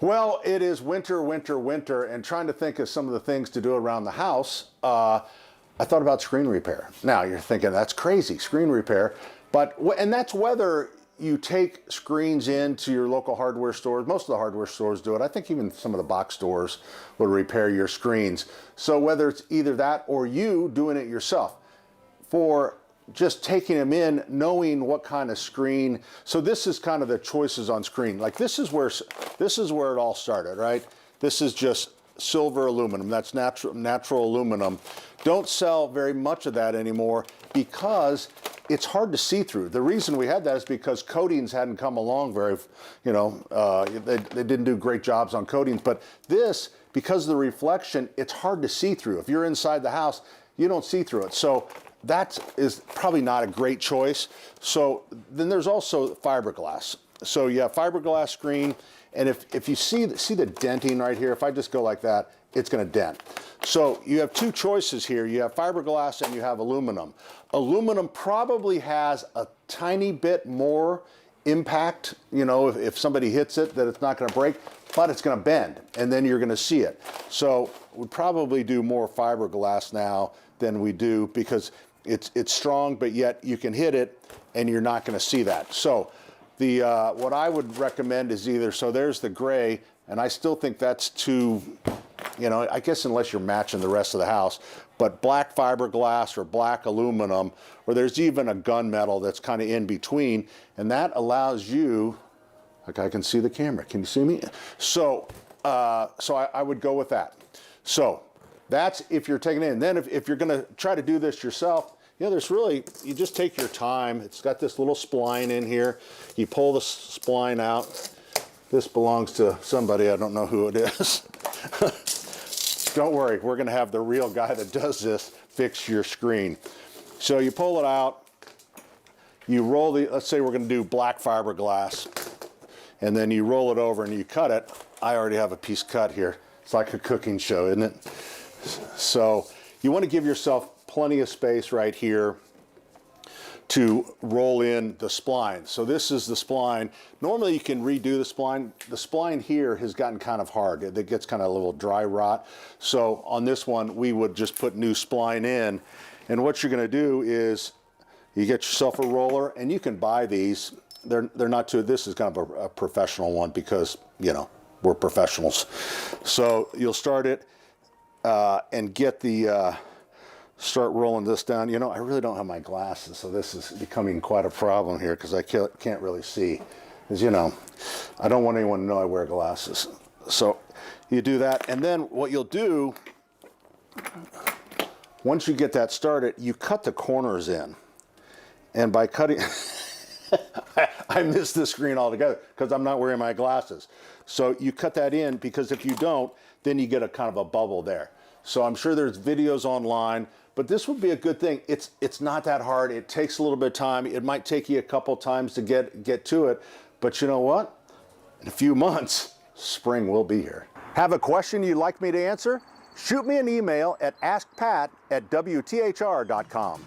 Well, it is winter, winter, winter, and trying to think of some of the things to do around the house. I thought about screen repair. Now you're thinking that's crazy, screen repair, and that's whether you take screens into your local hardware stores. Most of the hardware stores do it. I think even some of the box stores will repair your screens. So whether it's either that or you doing it yourself, for just taking them in, knowing what kind of screen. So this is kind of the choices on screen. Like this is where it all started, right? This is just silver aluminum. That's natural aluminum. Don't sell very much of that anymore because it's hard to see through. The reason we had that is because coatings hadn't come along very, they didn't do great jobs on coatings. But this, because of the reflection, it's hard to see through. If you're inside the house, you don't see through it. So that is probably not a great choice. So then there's also fiberglass. So you have fiberglass screen, and if you see the denting right here, if I just go like that, it's going to dent. So you have two choices here. You have fiberglass and you have aluminum. Aluminum probably has a tiny bit more impact, if somebody hits it, that it's not going to break, but it's going to bend, and then you're going to see it. So we probably do more fiberglass now than we do because it's strong, but yet you can hit it and you're not going to see that. So what I would recommend is either, so there's the gray, and I still think that's too, I guess unless you're matching the rest of the house, but black fiberglass or black aluminum, or there's even a gunmetal that's kind of in between, and that allows you, like I can see the camera, can you see me? So, I would go with that. So that's if you're taking it in. Then if you're gonna try to do this yourself, you just take your time. It's got this little spline in here. You pull the spline out. This belongs to somebody, I don't know who it is. Don't worry, we're gonna have the real guy that does this fix your screen. So you pull it out, you roll let's say we're gonna do black fiberglass, and then you roll it over and you cut it. I already have a piece cut here. It's like a cooking show, isn't it? So you want to give yourself plenty of space right here to roll in the spline. So this is the spline. Normally you can redo the spline. The spline here has gotten kind of hard. It gets kind of a little dry rot. So on this one, we would just put new spline in. And what you're going to do is you get yourself a roller, and you can buy these. They're not too, this is kind of a professional one because, we're professionals. So you'll start it and get start rolling this down. I really don't have my glasses, so this is becoming quite a problem here because I can't really see. As I don't want anyone to know I wear glasses. So you do that, and then what you'll do, once you get that started, you cut the corners in. And by cutting, I missed the screen altogether because I'm not wearing my glasses. So you cut that in, because if you don't, then you get a kind of a bubble there. So I'm sure there's videos online, but this would be a good thing. It's not that hard. It takes a little bit of time. It might take you a couple times to get to it, but you know what? In a few months, spring will be here. Have a question you'd like me to answer? Shoot me an email at askpat@wthr.com.